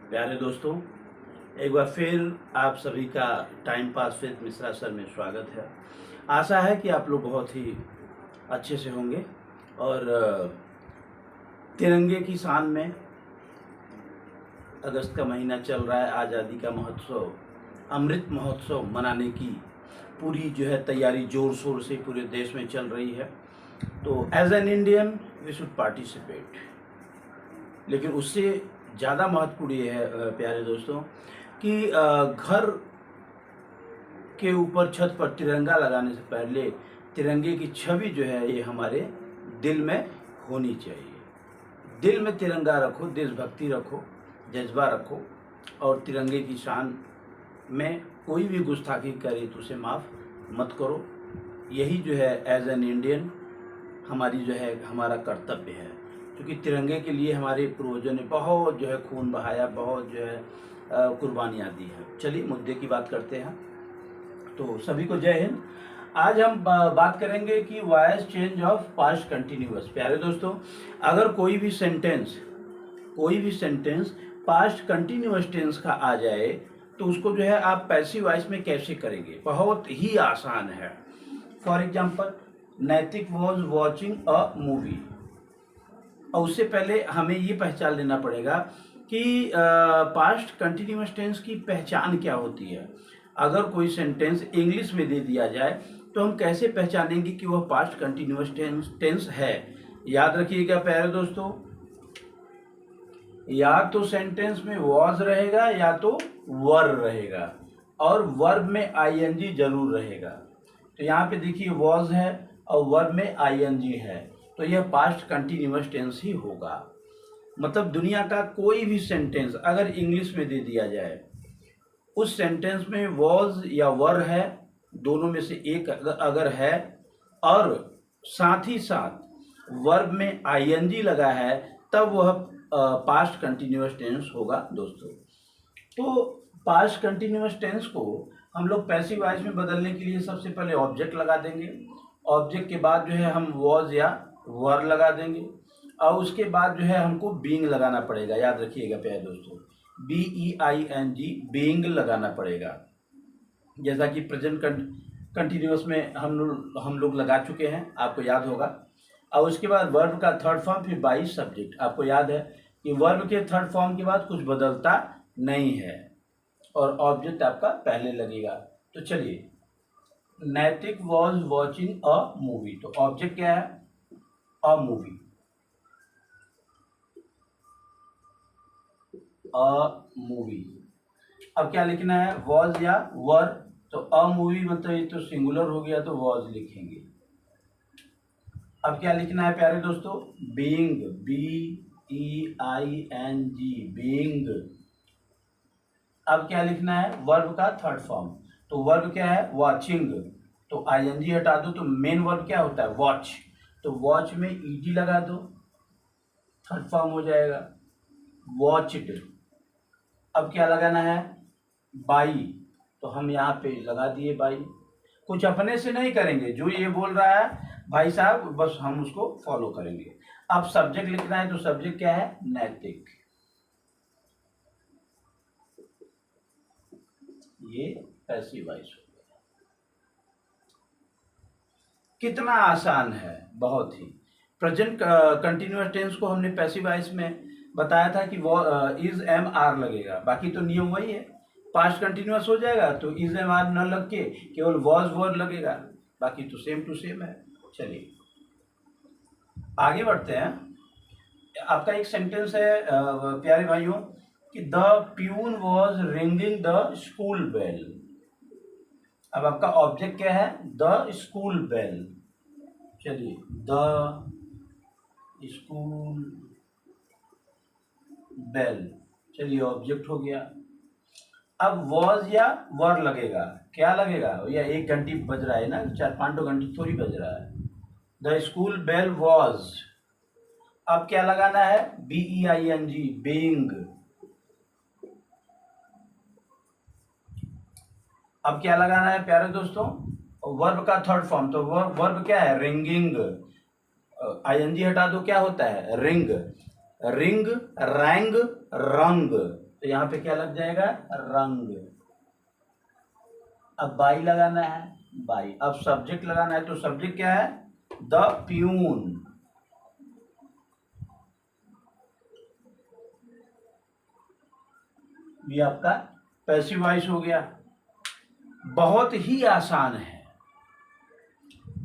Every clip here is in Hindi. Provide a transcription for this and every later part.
प्यारे दोस्तों, एक बार फिर आप सभी का time pass with Mishra sir में स्वागत है। आशा है कि आप लोग बहुत ही अच्छे से होंगे और तिरंगे की शान में अगस्त का महीना चल रहा है। आज़ादी का महोत्सव, अमृत महोत्सव मनाने की पूरी तैयारी ज़ोर शोर से पूरे देश में चल रही है। तो as an Indian we should participate, लेकिन उससे ज़्यादा महत्वपूर्ण ये है प्यारे दोस्तों कि घर के ऊपर छत पर तिरंगा लगाने से पहले तिरंगे की छवि ये हमारे दिल में होनी चाहिए। दिल में तिरंगा रखो, देशभक्ति रखो, जज्बा रखो और तिरंगे की शान में कोई भी गुस्ताखी करे तो उसे माफ़ मत करो। यही एज एन इंडियन हमारी हमारा कर्तव्य है, क्योंकि तिरंगे के लिए हमारे पूर्वजों ने बहुत खून बहाया, बहुत कुर्बानियाँ दी है। चलिए मुद्दे की बात करते हैं। तो सभी को जय हिंद। आज हम बात करेंगे कि voice change of past continuous. प्यारे दोस्तों, अगर कोई भी सेंटेंस पास्ट कंटिन्यूअस टेंस का आ जाए तो उसको आप पैसिव वॉइस में कैसे करेंगे? बहुत ही आसान है। फॉर एग्जाम्पल, नैतिक वॉज वॉचिंग अ मूवी। और उससे पहले हमें ये पहचान लेना पड़ेगा कि पास्ट कंटिन्यूअस टेंस की पहचान क्या होती है। अगर कोई सेंटेंस इंग्लिश में दे दिया जाए तो हम कैसे पहचानेंगे कि वह पास्ट कंटिन्यूअस टेंस है? याद रखिएगा प्यारे दोस्तों, या तो सेंटेंस में वॉज रहेगा या तो वर रहेगा, और वर्ब में आईएनजी जरूर रहेगा। तो यहाँ पे देखिए वॉज है और वर्ब में आईएनजी है, तो यह पास्ट कंटिन्यूअस टेंस ही होगा। मतलब दुनिया का कोई भी सेंटेंस अगर इंग्लिश में दे दिया जाए, उस सेंटेंस में वॉज या वर है, दोनों में से एक अगर है, और साथ ही साथ वर्ब में आईएनजी लगा है, तब वह पास्ट कंटिन्यूअस टेंस होगा दोस्तों। तो पास्ट कंटिन्यूअस टेंस को हम लोग पैसिव वॉइस में बदलने के लिए सबसे पहले ऑब्जेक्ट लगा देंगे। ऑब्जेक्ट के बाद हम वॉज या वर लगा देंगे, और उसके बाद हमको बीइंग लगाना पड़ेगा। याद रखिएगा प्यारे दोस्तों, BEING, बीइंग लगाना पड़ेगा, जैसा कि प्रेजेंट कंटिन्यूअस में हम लोग लगा चुके हैं, आपको याद होगा। और उसके बाद वर्ब का थर्ड फॉर्म, फिर बाई सब्जेक्ट। आपको याद है कि वर्ब के थर्ड फॉर्म के बाद कुछ बदलता नहीं है और ऑब्जेक्ट आपका पहले लगेगा। तो चलिए, नैतिक वॉज वॉचिंग अ मूवी, तो ऑब्जेक्ट क्या है? A movie. A movie. अब क्या लिखना है? वॉज या वर। तो अ मूवी मतलब ये तो सिंगुलर हो गया, तो वॉज लिखेंगे। अब क्या लिखना है प्यारे दोस्तों? Being, BEING, being. अब क्या लिखना है? वर्ब का थर्ड फॉर्म। तो वर्ब क्या है? वॉचिंग। तो आईएनजी हटा दो, तो मेन वर्ब क्या होता है? वॉच। तो वॉच में ईडी लगा दो, थर्ड फॉर्म हो जाएगा वॉच्ड। अब क्या लगाना है? बाई। तो हम यहाँ पे लगा दिए बाई। कुछ अपने से नहीं करेंगे, जो ये बोल रहा है भाई साहब बस हम उसको फॉलो करेंगे। अब सब्जेक्ट लिखना है, तो सब्जेक्ट क्या है? नैतिक। ये पैसिव वॉइस हो गया। कितना आसान है, बहुत ही। प्रेजेंट कंटिन्यूअस टेंस को हमने पैसिव वॉइस में बताया था कि वो इज एम आर लगेगा, बाकी तो नियम वही है। पास्ट कंटिन्यूअस हो जाएगा तो इज एम आर न लग के केवल वॉज वर लगेगा, बाकी तो सेम टू सेम है। चलिए आगे बढ़ते हैं। आपका एक सेंटेंस है प्यारे भाइयों कि the peon was ringing the school bell. अब आपका ऑब्जेक्ट क्या है? The school bell. चलिए, द स्कूल बेल, चलिए ऑब्जेक्ट हो गया। अब वॉज या वर लगेगा, क्या लगेगा? या एक घंटी बज रहा है ना, 4-5 घंटी थोड़ी बज रहा है। The school bell was. अब क्या लगाना है? BEING, being. अब क्या लगाना है प्यारे दोस्तों? वर्ब का थर्ड फॉर्म। तो वर्ब क्या है? रिंगिंग। आईएनजी हटा दो, क्या होता है? रिंग। रिंग, रैंग, रंग। तो यहाँ पे क्या लग जाएगा, रंग। अब बाई लगाना है, बाई। अब सब्जेक्ट लगाना है, तो सब्जेक्ट क्या है, द प्यून। ये आपका पैसिव वॉइस हो गया। बहुत ही आसान है,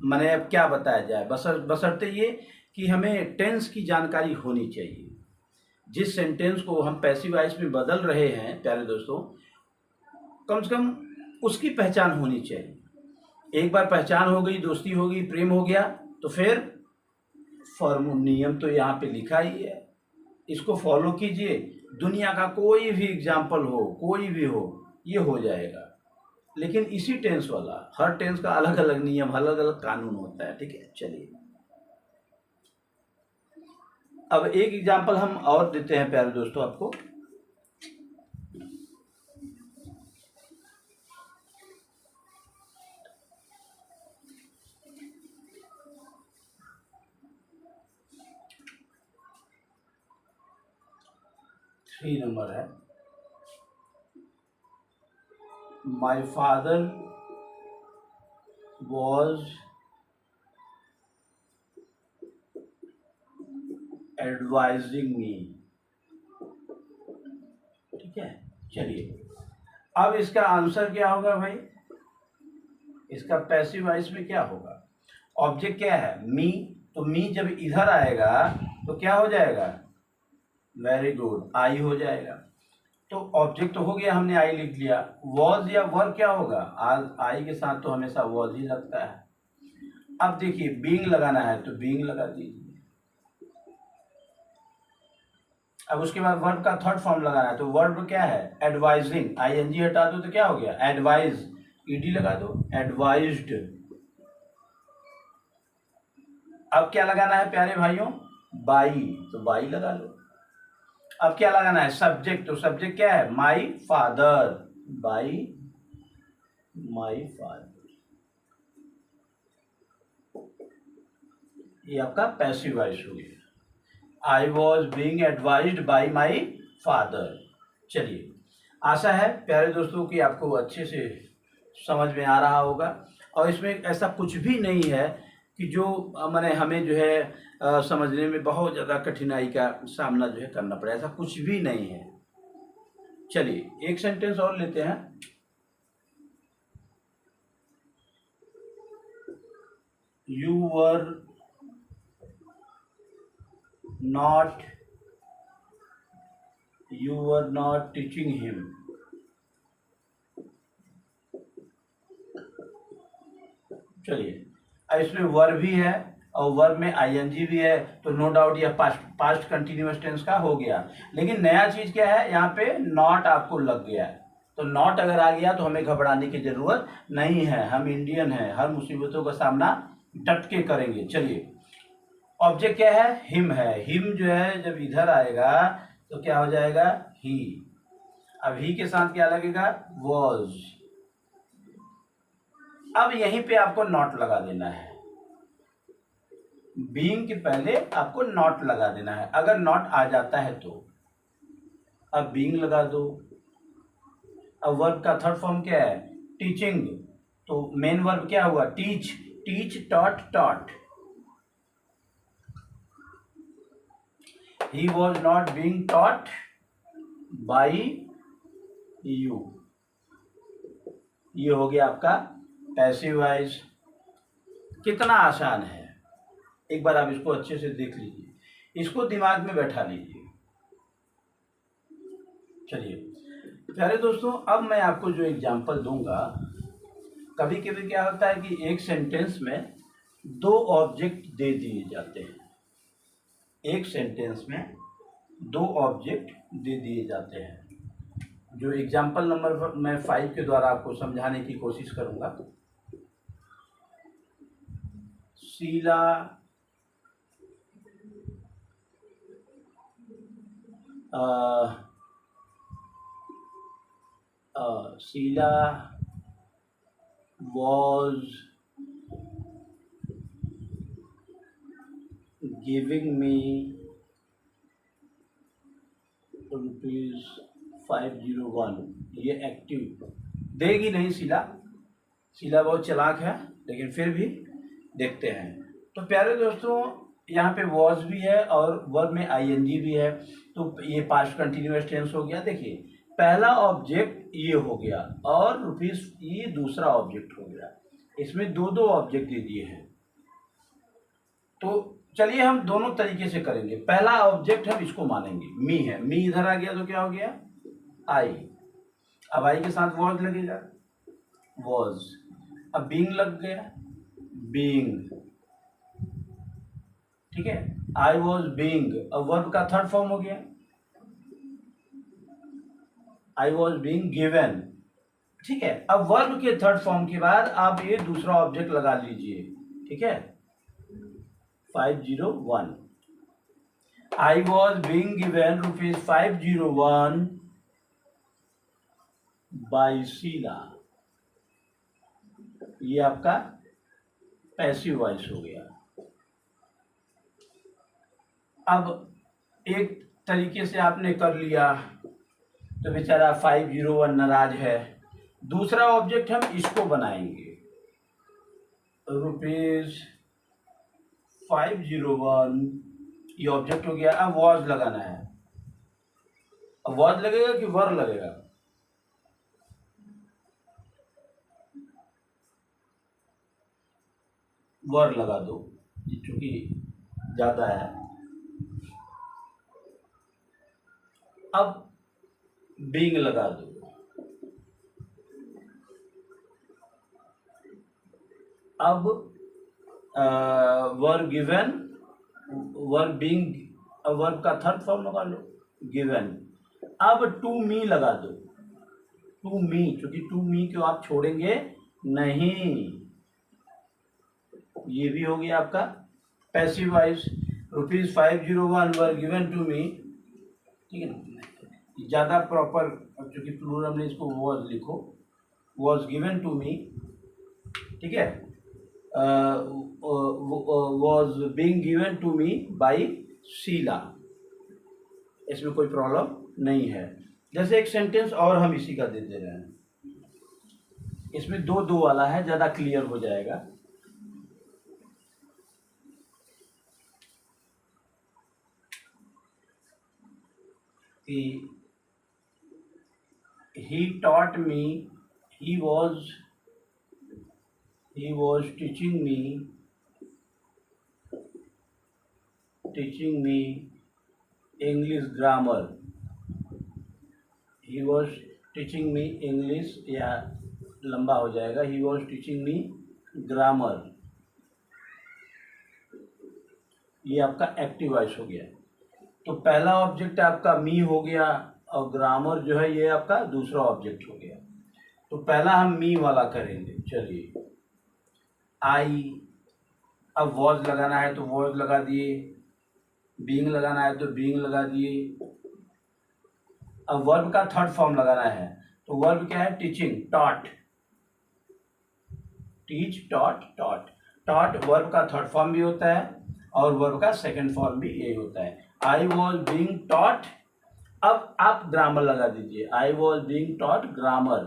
मैंने अब क्या बताया जाए, बशर्ते ये कि हमें टेंस की जानकारी होनी चाहिए। जिस सेंटेंस को हम पैसिव वॉइस में बदल रहे हैं प्यारे दोस्तों, कम से कम उसकी पहचान होनी चाहिए। एक बार पहचान हो गई, दोस्ती हो गई, प्रेम हो गया, तो फिर नियम तो यहाँ पे लिखा ही है, इसको फॉलो कीजिए। दुनिया का कोई भी एग्जाम्पल हो, कोई भी हो, ये हो जाएगा। लेकिन इसी टेंस वाला, हर टेंस का अलग अलग नियम, अलग अलग कानून होता है, ठीक है। चलिए अब एक एग्जाम्पल हम और देते हैं प्यारे दोस्तों आपको। थ्री नंबर है, माई फादर वॉज एडवाइजिंग मी। ठीक है, चलिए अब इसका आंसर क्या होगा भाई, इसका पैसिव वॉइस में क्या होगा, ऑब्जेक्ट क्या है, मी। तो मी जब इधर आएगा तो क्या हो जाएगा, वेरी गुड, आई हो जाएगा। तो ऑब्जेक्ट तो हो गया, हमने आई लिख लिया। वॉज या वर क्या होगा, आज आई के साथ तो हमेशा वॉज ही लगता है। अब देखिए बीइंग लगाना है तो बीइंग लगा दीजिए। अब उसके बाद वर्ब का थर्ड फॉर्म लगाना है, तो वर्ब क्या है, एडवाइजिंग। आईएनजी हटा दो तो क्या हो गया, एडवाइज। ईडी लगा दो, एडवाइज्ड। अब क्या लगाना है प्यारे भाइयों, बाई, तो बाई लगा लो। अब क्या लगाना है, सब्जेक्ट। तो सब्जेक्ट क्या है, my father, by my father. ये आपका पैसिव वॉइस हो गया, आई was being advised by my father. चलिए आशा है प्यारे दोस्तों कि आपको अच्छे से समझ में आ रहा होगा, और इसमें ऐसा कुछ भी नहीं है कि जो मैंने हमें जो है समझने में बहुत ज़्यादा कठिनाई का सामना जो है करना पड़े, ऐसा कुछ भी नहीं है। चलिए एक सेंटेंस और लेते हैं। You were not teaching him. चलिए अब इसमें वर्ब भी है और वर्ब में आईएनजी भी है, तो नो डाउट यह पास्ट कंटिन्यूअस टेंस का हो गया। लेकिन नया चीज क्या है, यहाँ पे नॉट आपको लग गया है। तो नॉट अगर आ गया तो हमें घबराने की जरूरत नहीं है, हम इंडियन हैं, हर मुसीबतों का सामना डट के करेंगे। चलिए ऑब्जेक्ट क्या है, हिम है। हिम जो है जब इधर आएगा तो क्या हो जाएगा, ही। अब ही के साथ क्या लगेगा, वॉज। अब यहीं पे आपको नॉट लगा देना है, बीइंग के पहले आपको नॉट लगा देना है, अगर नॉट आ जाता है तो। अब बीइंग लगा दो। अब वर्ब का थर्ड फॉर्म क्या है, टीचिंग। तो मेन वर्ब क्या हुआ, teach. Teach, taught, taught. He was not being taught by you. ये हो गया आपका पैसिव वॉइस। कितना आसान है, एक बार आप इसको अच्छे से देख लीजिए, इसको दिमाग में बैठा लीजिए। चलिए प्यारे दोस्तों, अब मैं आपको जो एग्जांपल दूंगा, कभी कभी क्या होता है कि एक सेंटेंस में दो ऑब्जेक्ट दे दिए जाते हैं। एक सेंटेंस में दो ऑब्जेक्ट दे दिए जाते हैं, जो एग्जांपल नंबर मैं 5 के द्वारा आपको समझाने की कोशिश करूंगा। Sheila Sheila was giving me rupees 501 ये एक्टिव देगी नहीं। शीला बहुत चालाक है, लेकिन फिर भी देखते हैं। तो प्यारे दोस्तों, यहाँ पे वॉज भी है और वर्ब में आईएनजी भी है, तो ये पास्ट कंटिन्यूअस टेंस हो गया। देखिए पहला ऑब्जेक्ट ये हो गया और रुपीस ये दूसरा ऑब्जेक्ट हो गया, इसमें दो दो ऑब्जेक्ट दे दिए हैं। तो चलिए हम दोनों तरीके से करेंगे। पहला ऑब्जेक्ट हम इसको मानेंगे, मी है, मी इधर आ गया तो क्या हो गया, आई। अब आई के साथ वॉज लगेगा, वॉज। अब बीइंग लग गया, बीइंग, ठीक है। आई वॉज बीइंग, अब वर्ब का थर्ड फॉर्म हो गया, आई वॉज बीइंग गिवन, ठीक है। अब वर्ब के थर्ड फॉर्म के बाद आप ये दूसरा ऑब्जेक्ट लगा लीजिए, ठीक है। 501 I was being given ₹501 by Sheela, ये आपका पैसिव वॉइस हो गया। अब एक तरीके से आपने कर लिया तो बेचारा 501 नाराज है। दूसरा ऑब्जेक्ट हम इसको बनाएंगे, ₹501 ये ऑब्जेक्ट हो गया। अब वॉज लगाना है, अब वॉज लगेगा कि वर लगेगा, वर लगा दो क्योंकि ज्यादा है। अब बीइंग लगा दो, अब verb given, verb being, verb का थर्ड फॉर्म लगा लो, गिवन। अब टू मी लगा दो, टू मी, क्योंकि टू मी को आप छोड़ेंगे नहीं, ये भी हो गया आपका passive voice. ₹501 were given to me, ठीक है ना, ज़्यादा प्रॉपर, क्योंकि प्लूरल में इसको वॉज लिखो, वॉज गिवन टू मी, ठीक है। Was being given to me by Sheela, इसमें कोई प्रॉब्लम नहीं है। जैसे एक सेंटेंस और हम इसी का दे दे रहे हैं, इसमें दो दो वाला है, ज़्यादा क्लियर हो जाएगा। He taught me, he was teaching me English grammar, he was teaching me English, या लंबा हो जाएगा, he was teaching me grammar, ये आपका एक्टिव वॉइस हो गया। तो पहला ऑब्जेक्ट आपका मी हो गया और ग्रामर जो है ये आपका दूसरा ऑब्जेक्ट हो गया। तो पहला हम मी वाला करेंगे, चलिए। आई, अब वॉज लगाना है तो वॉज लगा दिए, बीइंग लगाना है तो बीइंग लगा दिए। अब वर्ब का थर्ड फॉर्म लगाना है, तो वर्ब क्या है, teaching, taught, teach, taught, taught. Taught verb का थर्ड फॉर्म भी होता है और वर्ब का सेकंड फॉर्म भी यही होता है। आई वॉज बीइंग टॉट, अब आप ग्रामर लगा दीजिए, आई वॉज बीइंग टॉट ग्रामर,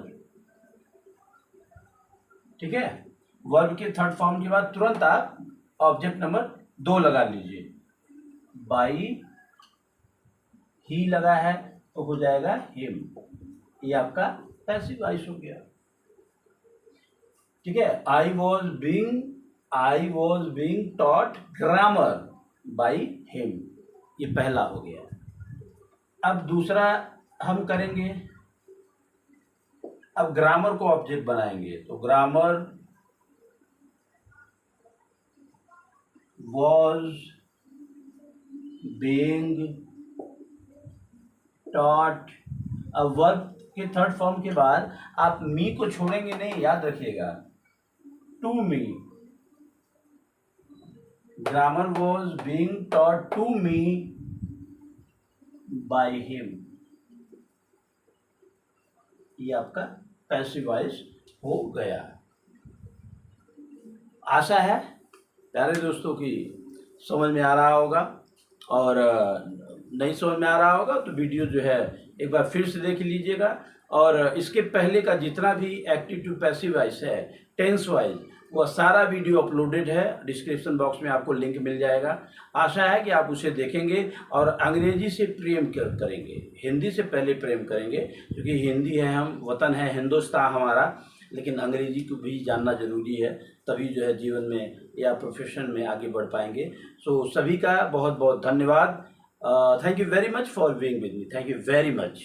ठीक है। वर्ब के थर्ड फॉर्म के बाद तुरंत आप ऑब्जेक्ट नंबर 2 लगा लीजिए, बाई ही लगा है तो हो जाएगा हिम, ये आपका पैसिव वॉइस हो गया, ठीक है। आई was being taught grammar by him, ये पहला हो गया। अब दूसरा हम करेंगे, अब ग्रामर को ऑब्जेक्ट बनाएंगे, तो ग्रामर वॉज बीइंग टॉट। अब वर्ब के थर्ड फॉर्म के बाद आप मी को छोड़ेंगे नहीं, याद रखिएगा, to me, grammar was being taught to me by him, ये आपका पैसिव वॉइस हो गया। आशा है प्यारे दोस्तों की समझ में आ रहा होगा, और नहीं समझ में आ रहा होगा तो वीडियो जो है एक बार फिर से देख लीजिएगा। और इसके पहले का जितना भी एक्टिव टू पैसिव वॉइस है टेंस वाइज, वह सारा वीडियो अपलोडेड है, डिस्क्रिप्शन बॉक्स में आपको लिंक मिल जाएगा। आशा है कि आप उसे देखेंगे और अंग्रेजी से प्रेम करेंगे, हिंदी से पहले प्रेम करेंगे, क्योंकि हिंदी है, हम वतन है हिंदुस्तान हमारा, लेकिन अंग्रेजी को भी जानना जरूरी है, तभी जो है जीवन में या प्रोफेशन में आगे बढ़ पाएंगे। सो सभी का बहुत बहुत धन्यवाद। Thank you very much for being with me, thank you very much.